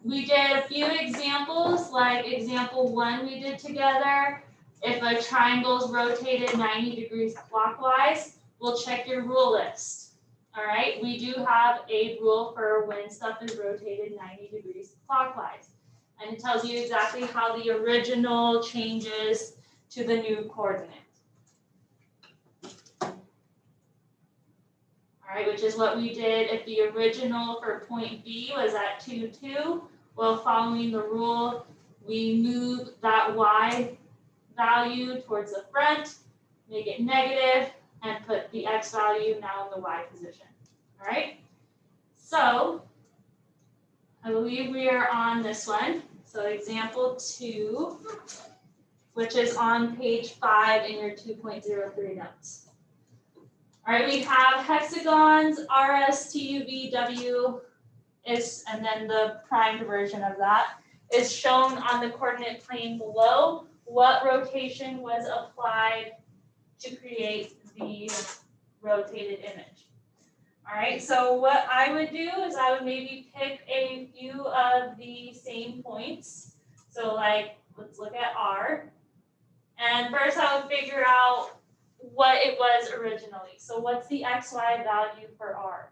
We did a few examples, like example 1 we did together. If a triangle is rotated 90 degrees clockwise, we'll check your rule list. All right, we do have a rule for when stuff is rotated 90 degrees clockwise. And it tells you exactly how the original changes to the new coordinate. All right, which is what we did if the original for point B was at 2, 2. Well, following the rule, we move that y value towards the front, make it negative, and put the x value now in the y position. All right, so I believe we are on this one. So example 2, which is on page 5 in your 2.03 notes. All right, we have hexagons, RS, TUV, W is, and then the primed version of that is shown on the coordinate plane below. What rotation was applied to create the rotated image? All right, so what I would do is I would maybe pick a few of the same points. So like, let's look at R. And first I would figure out what it was originally. So what's the XY value for R?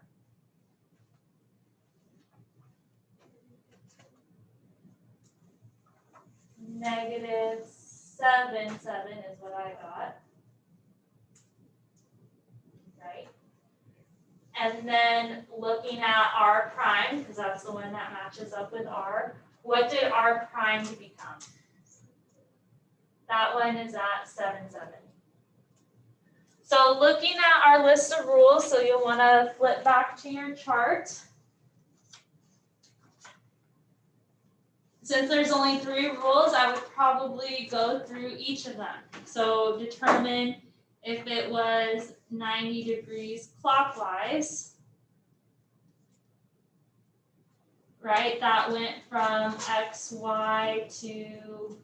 -7, 7 is what I got. Right? And then looking at R prime, because that's the one that matches up with R, what did R prime become? That one is at 7, 7. So looking at our list of rules, so you'll want to flip back to your chart. Since there's only 3 rules, I would probably go through each of them. So determine if it was 90 degrees clockwise, right? That went from XY to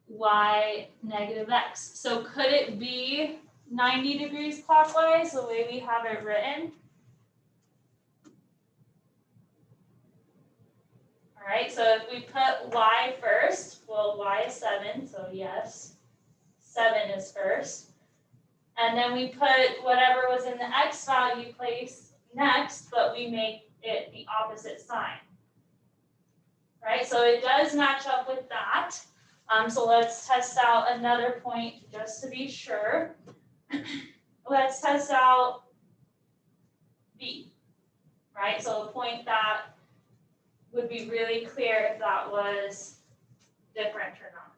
Y negative X. So could it be 90 degrees clockwise the way we have it written? All right, so if we put Y first, well, Y is 7, so yes, 7 is first. And then we put whatever was in the X value place next, but we make it the opposite sign. Right, so it does match up with that. So let's test out another point just to be sure. Let's test out B, right? So a point that would be really clear if that was different or not.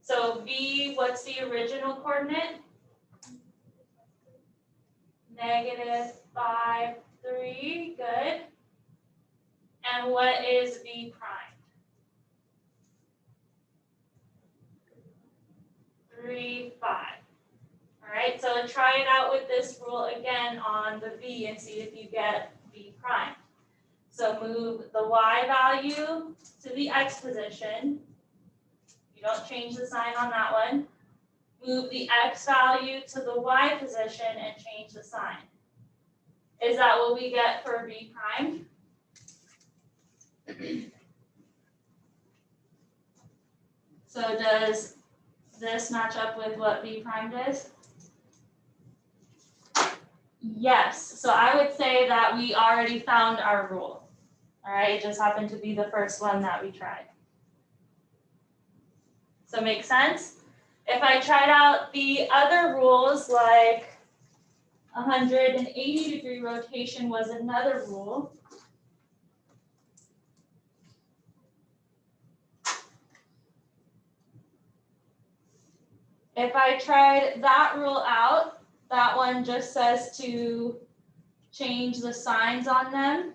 So B, what's the original coordinate? -5, 3, good. And what is B prime? 3, 5. All right, so try it out with this rule again on the V and see if you get B prime. So move the Y value to the X position. You don't change the sign on that one. Move the X value to the Y position and change the sign. Is that what we get for B prime? So does this match up with what B prime is? Yes, so I would say that we already found our rule. All right, it just happened to be the first one that we tried. So make sense? If I tried out the other rules, like 180-degree rotation was another rule. If I tried that rule out, that one just says to change the signs on them.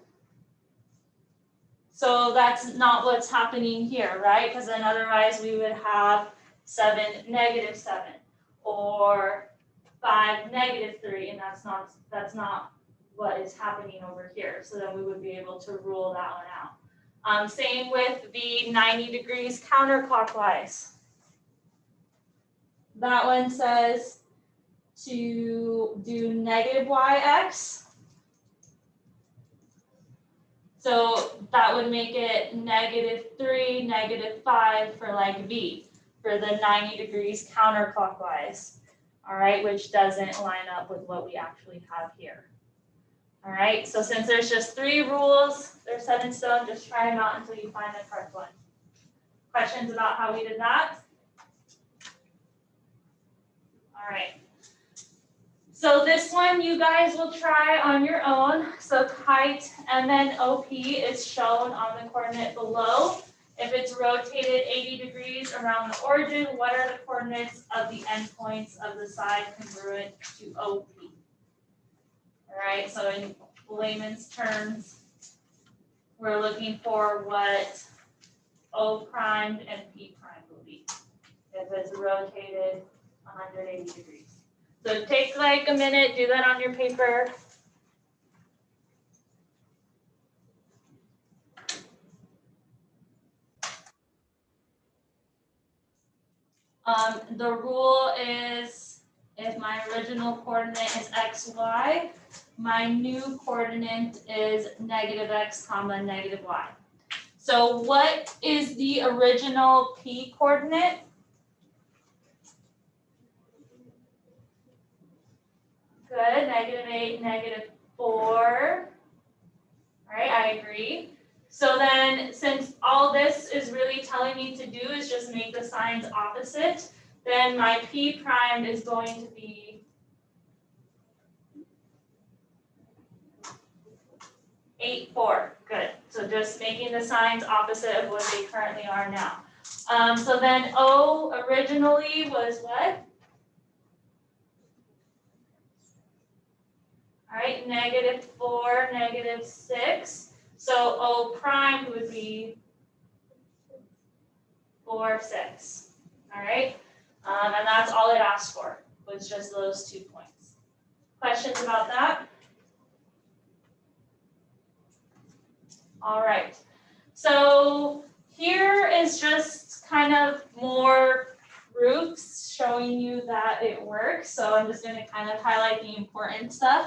So that's not what's happening here, right? Because then otherwise we would have 7, -7, or 5, -3, and that's not what is happening over here. So then we would be able to rule that one out. Same with the 90 degrees counterclockwise. That one says to do -yx. So that would make it -3, -5 for leg B, for the 90 degrees counterclockwise, all right, which doesn't line up with what we actually have here. All right, so since there's just 3 rules, they're set in stone, just try them out until you find the correct one. Questions about how we did that? All right. So this one you guys will try on your own. So kite MNOP is shown on the coordinate below. If it's rotated 80 degrees around the origin, what are the coordinates of the endpoints of the side congruent to OP? All right, so in layman's terms, we're looking for what O primed and P primed will be if it's rotated 180 degrees. So take like a minute, do that on your paper. The rule is if my original coordinate is xy, my new coordinate is -x, -y. So what is the original P coordinate? Good, -8, -4. All right, I agree. So then, since all this is really telling me to do is just make the signs opposite, then my P prime is going to be 8, 4. Good. So just making the signs opposite of what they currently are now. So then O originally was what? All right, -4, -6. So O prime would be 4, 6. All right, and that's all it asked for, was just those 2 points. Questions about that? All right, so here is just kind of more proofs showing you that it works. So I'm just going to kind of highlight the important stuff.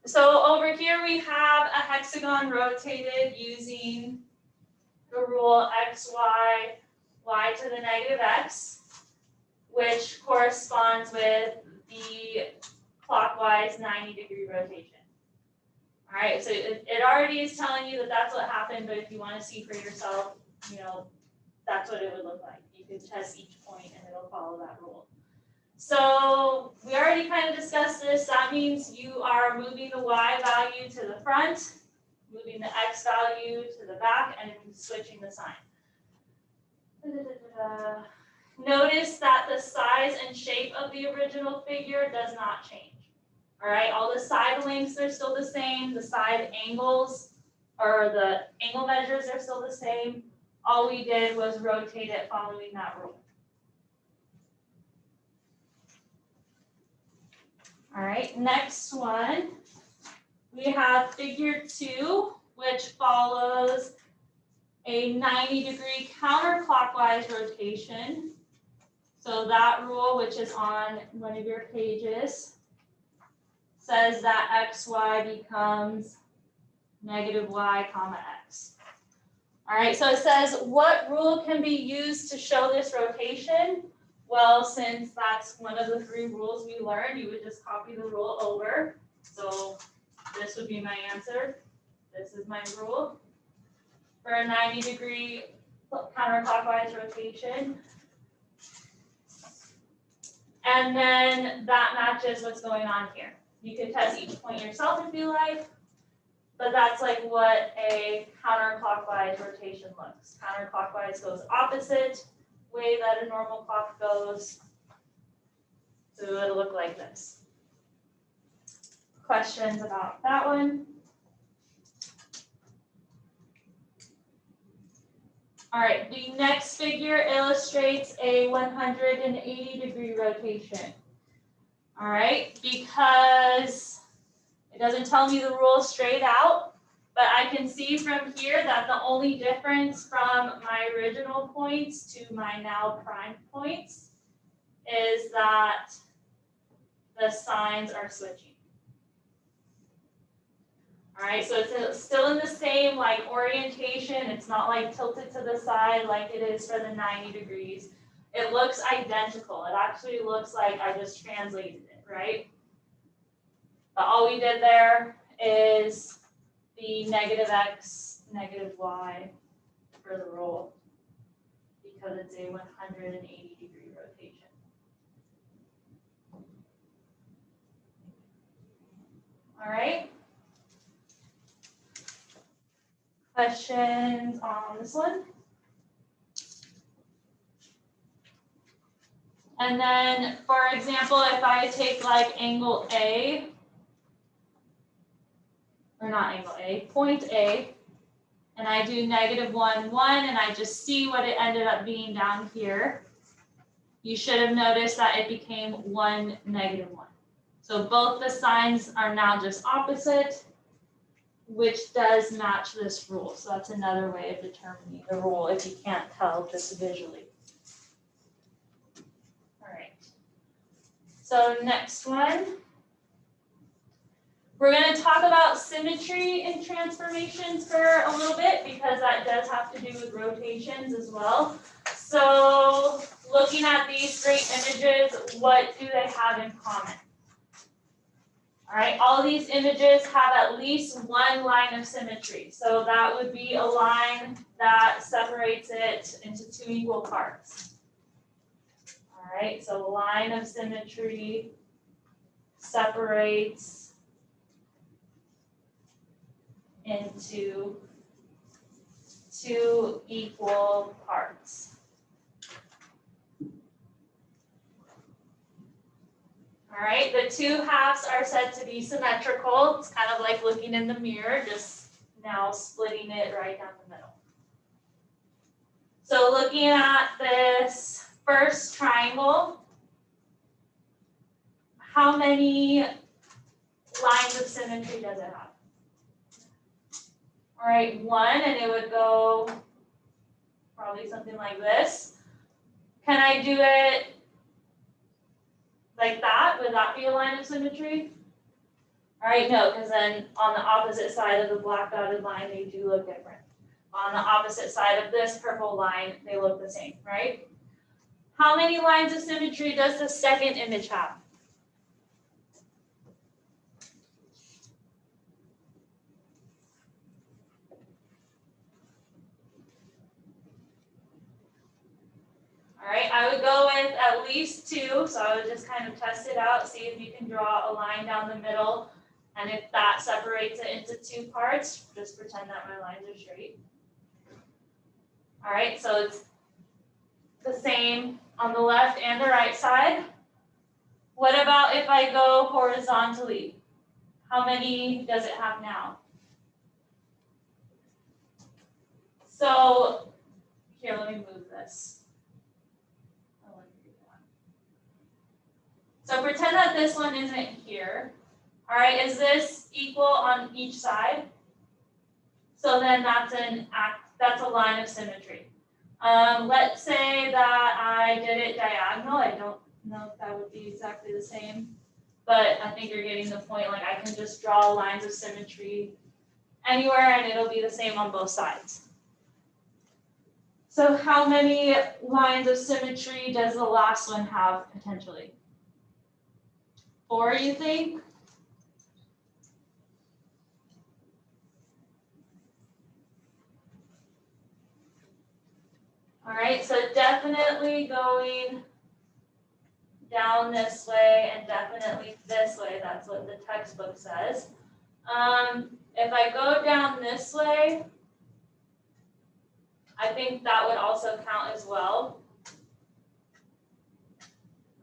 So over here we have a hexagon rotated using the rule x, y, y to the -x, which corresponds with the clockwise 90-degree rotation. All right, so it already is telling you that that's what happened, but if you want to see for yourself, you know, that's what it would look like. You could test each point and it'll follow that rule. So we already kind of discussed this. That means you are moving the y value to the front, moving the x value to the back, and switching the sign. Notice that the size and shape of the original figure does not change. All right, all the side lengths are still the same. The side angles or the angle measures are still the same. All we did was rotate it following that rule. All right, next one, we have figure 2, which follows a 90-degree counterclockwise rotation. So that rule, which is on one of your pages, says that xy becomes -y, x. All right, so it says what rule can be used to show this rotation? Well, since that's one of the 3 rules we learned, you would just copy the rule over. So this would be my answer. This is my rule for a 90-degree counterclockwise rotation. And then that matches what's going on here. You could test each point yourself if you like, but that's like what a counterclockwise rotation looks. Counterclockwise goes opposite way that a normal clock goes. So it'll look like this. Questions about that one? All right, the next figure illustrates a 180-degree rotation. All right, because it doesn't tell me the rule straight out, but I can see from here that the only difference from my original points to my now prime points is that the signs are switching. All right, so it's still in the same like orientation. It's not like tilted to the side like it is for the 90 degrees. It looks identical. It actually looks like I just translated it, right? But all we did there is the negative x, negative y for the roll because it's a 180 degree rotation. All right. Questions on this one? And then, for example, if I take like angle A, or not angle A, point A, and I do -1, 1, and I just see what it ended up being down here, you should have noticed that it became 1, -1. So both the signs are now just opposite, which does match this rule. So that's another way of determining the rule if you can't tell just visually. All right. So next one. We're going to talk about symmetry in transformations for a little bit because that does have to do with rotations as well. So looking at these three images, what do they have in common? All right, all these images have at least one line of symmetry. So that would be a line that separates it into two equal parts. All right, so line of symmetry separates into two equal parts. All right, the two halves are said to be symmetrical. It's kind of like looking in the mirror, just now splitting it right down the middle. So looking at this first triangle, how many lines of symmetry does it have? All right, 1, and it would go probably something like this. Can I do it like that? Would that be a line of symmetry? All right, no, because then on the opposite side of the black dotted line, they do look different. On the opposite side of this purple line, they look the same, right? How many lines of symmetry does the second image have? All right, I would go with at least 2, so I would just kind of test it out, see if you can draw a line down the middle, and if that separates it into 2 parts, just pretend that my lines are straight. All right, so it's the same on the left and the right side. What about if I go horizontally? How many does it have now? So here, let me move this. So pretend that this one isn't here. All right, is this equal on each side? So then that's a line of symmetry. Let's say that I did it diagonal. I don't know if that would be exactly the same, but I think you're getting the point. Like I can just draw lines of symmetry anywhere and it'll be the same on both sides. So how many lines of symmetry does the last one have potentially? 4, you think? All right, so definitely going down this way and definitely this way. That's what the textbook says. If I go down this way, I think that would also count as well.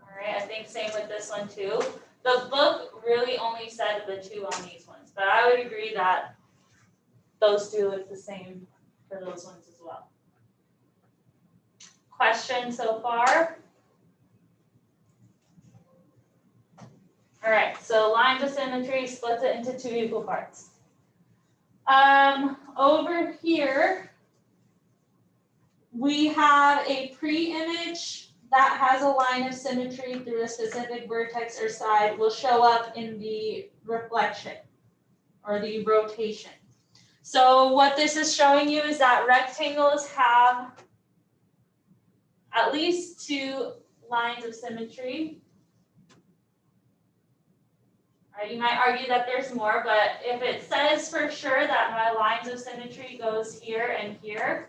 All right, I think same with this one too. The book really only said the 2 on these ones, but I would agree that those 2 look the same for those ones as well. Questions so far? All right, so lines of symmetry splits it into 2 equal parts. Over here, we have a pre-image that has a line of symmetry through a specific vertex or side will show up in the reflection. or the rotation. So what this is showing you is that rectangles have at least 2 lines of symmetry. Right, you might argue that there's more, but if it says for sure that my lines of symmetry goes here and here,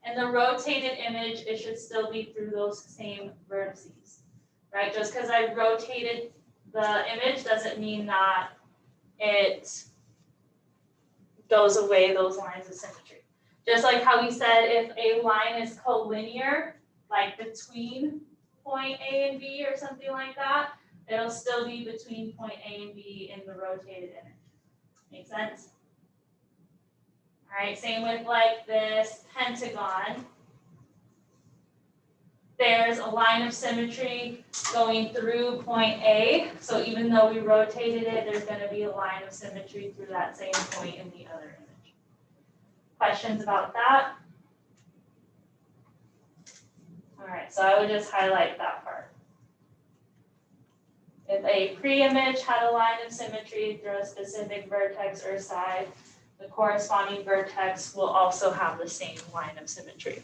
and the rotated image, it should still be through those same vertices, right? Just because I rotated the image doesn't mean that it goes away those lines of symmetry. Just like how we said if a line is collinear, like between point A and B or something like that, it'll still be between point A and B in the rotated image. Make sense? All right, same with like this pentagon. There's a line of symmetry going through point A, so even though we rotated it, there's going to be a line of symmetry through that same point in the other image. Questions about that? All right, so I would just highlight that part. If a pre-image had a line of symmetry through a specific vertex or side, the corresponding vertex will also have the same line of symmetry.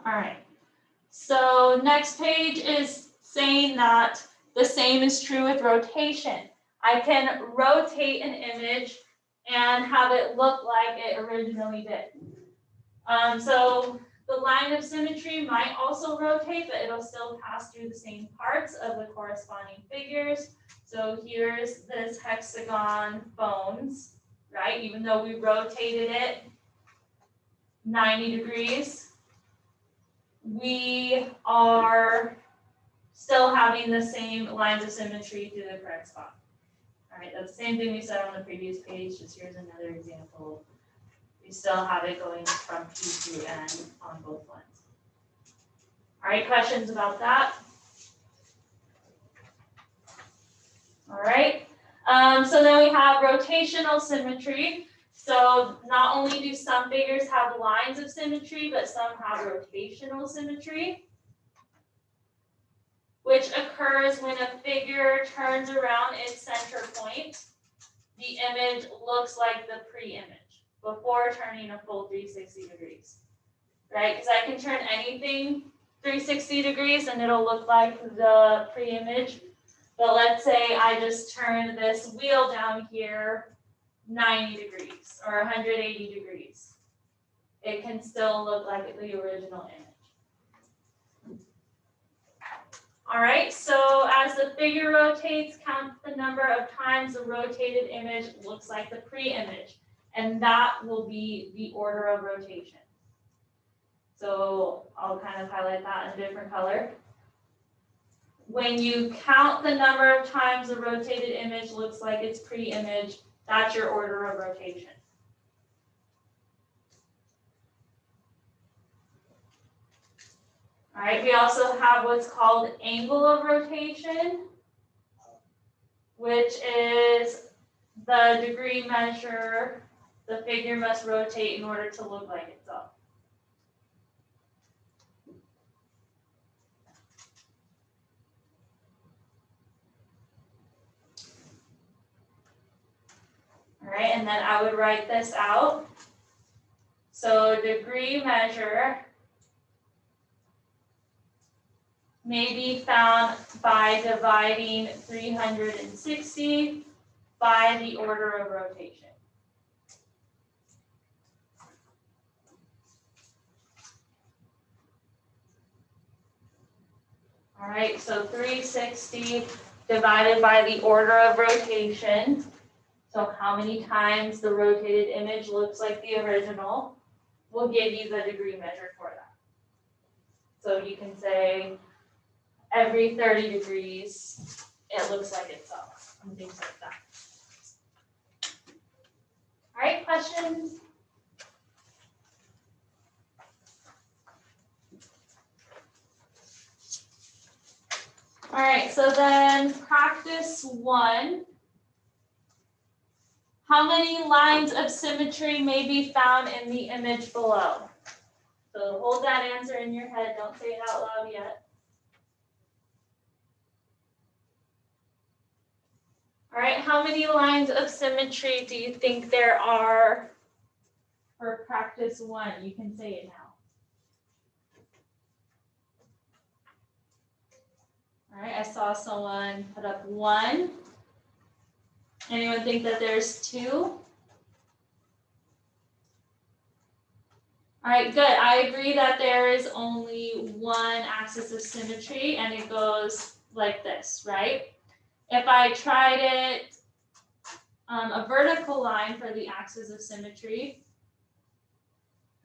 All right, so next page is saying that the same is true with rotation. I can rotate an image and have it look like it originally did. So the line of symmetry might also rotate, but it'll still pass through the same parts of the corresponding figures. So here's this hexagon bones, right? Even though we rotated it 90 degrees, we are still having the same lines of symmetry through the correct spot. All right, that's the same thing we said on the previous page, just here's another example. We still have it going from P through N on both lines. All right, questions about that? All right, so then we have rotational symmetry. So not only do some figures have lines of symmetry, but some have rotational symmetry, which occurs when a figure turns around its center point. The image looks like the pre-image before turning a full 360 degrees, right? Because I can turn anything 360 degrees and it'll look like the pre-image. But let's say I just turn this wheel down here 90 degrees or 180 degrees. It can still look like the original image. All right, so as the figure rotates, count the number of times the rotated image looks like the pre-image, and that will be the order of rotation. So I'll kind of highlight that in a different color. When you count the number of times the rotated image looks like its pre-image, that's your order of rotation. All right, we also have what's called angle of rotation, which is the degree measure the figure must rotate in order to look like itself. All right, and then I would write this out. So degree measure may be found by dividing 360 by the order of rotation. All right, so 360 divided by the order of rotation. So how many times the rotated image looks like the original will give you the degree measure for that. So you can say every 30 degrees, it looks like itself, and things like that. All right, questions? All right, so then practice 1. How many lines of symmetry may be found in the image below? So hold that answer in your head, don't say it out loud yet. All right, how many lines of symmetry do you think there are for practice 1? You can say it now. All right, I saw someone put up 1. Anyone think that there's 2? All right, good. I agree that there is only 1 axis of symmetry and it goes like this, right? If I tried it a vertical line for the axis of symmetry,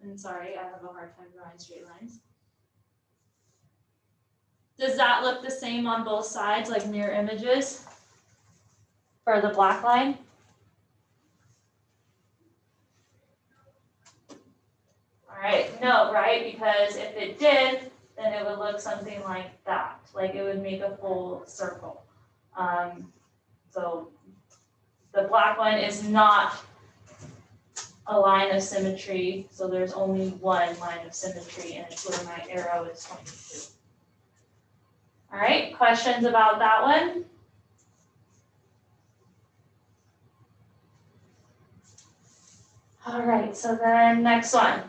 and sorry, I have a hard time drawing straight lines. Does that look the same on both sides, like mirror images for the black line? All right, no, right? Because if it did, then it would look something like that, like it would make a full circle. So the black one is not a line of symmetry, so there's only 1 line of symmetry, and it's where my arrow is pointing to. All right, questions about that one? All right, so then next one.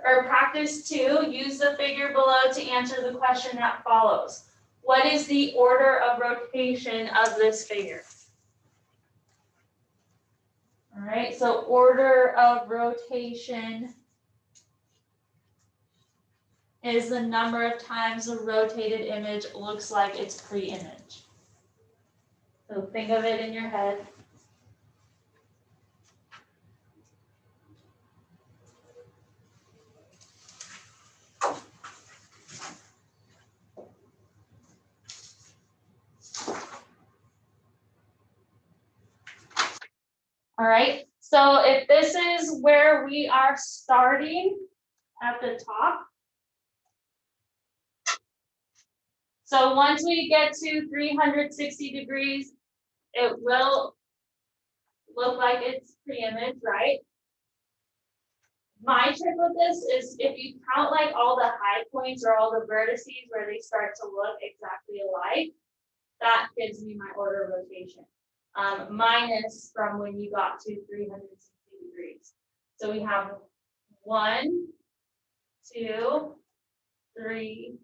Practice 2, use the figure below to answer the question that follows. What is the order of rotation of this figure? All right, so order of rotation is the number of times the rotated image looks like its pre-image. So think of it in your head. All right, so if this is where we are starting at the top, so once we get to 360 degrees, it will look like it's pre-image, right? My trick with this is if you count like all the high points or all the vertices where they start to look exactly alike, that gives me my order of rotation. Minus from when you got to 360 degrees. So we have 1, 2, 3,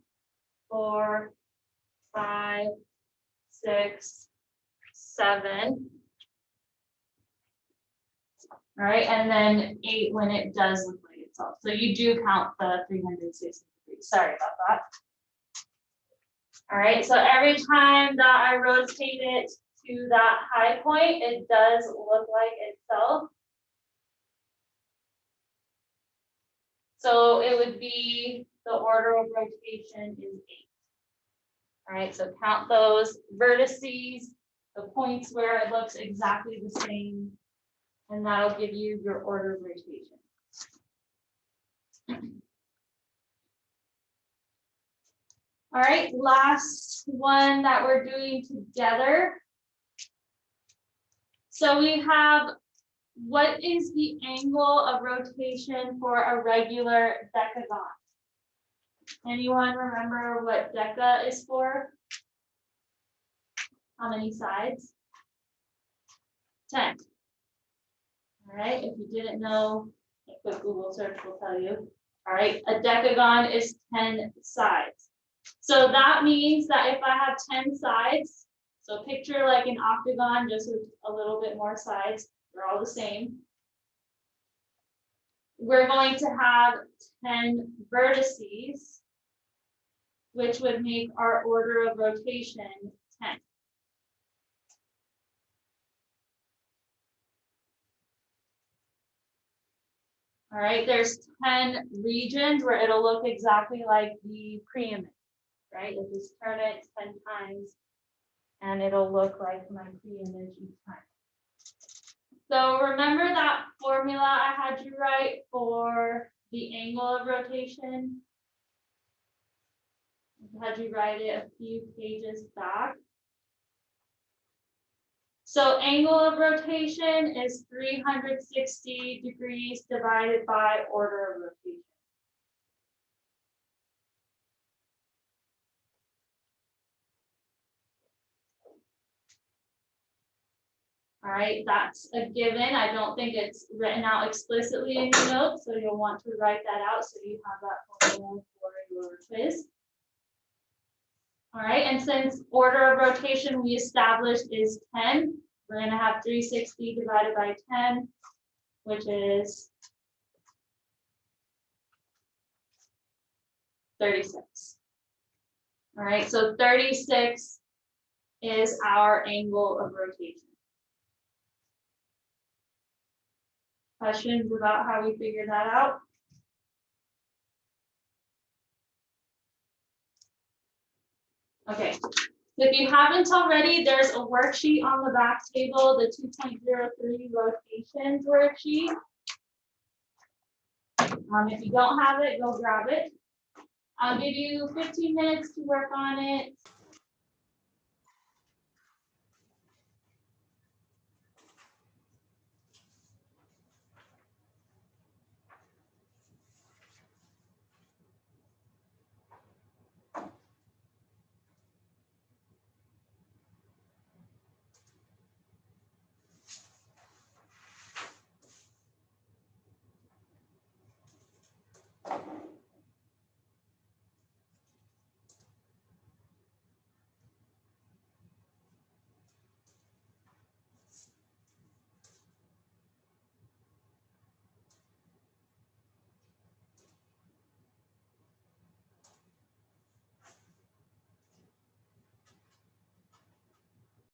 4, 5, 6, 7. All right, and then 8 when it does look like itself. So you do count the 360 degrees. Sorry about that. All right, so every time that I rotate it to that high point, it does look like itself. So it would be the order of rotation is 8. All right, so count those vertices, the points where it looks exactly the same, and that'll give you your order of rotation. All right, last one that we're doing together. So we have, what is the angle of rotation for a regular decagon? Anyone remember what deca is for? How many sides? 10. All right, if you didn't know, a quick Google search will tell you. All right, a decagon is 10 sides. So that means that if I have 10 sides, so picture like an octagon just with a little bit more sides, they're all the same. We're going to have 10 vertices, which would make our order of rotation 10. All right, there's 10 regions where it'll look exactly like the pre-image, right? You'll just turn it 10 times and it'll look like my pre-image each time. So remember that formula I had you write for the angle of rotation? I had you write it a few pages back. So angle of rotation is 360 degrees divided by order of rotation. All right, that's a given. I don't think it's written out explicitly in your notes, so you'll want to write that out so you have that formula for your quiz. All right, and since order of rotation we established is 10, we're going to have 360 divided by 10, which is 36. All right, so 36 is our angle of rotation. Questions about how we figured that out? Okay, so if you haven't already, there's a worksheet on the back table, the 2.03 rotations worksheet. If you don't have it, go grab it. I'll give you 15 minutes to work on it.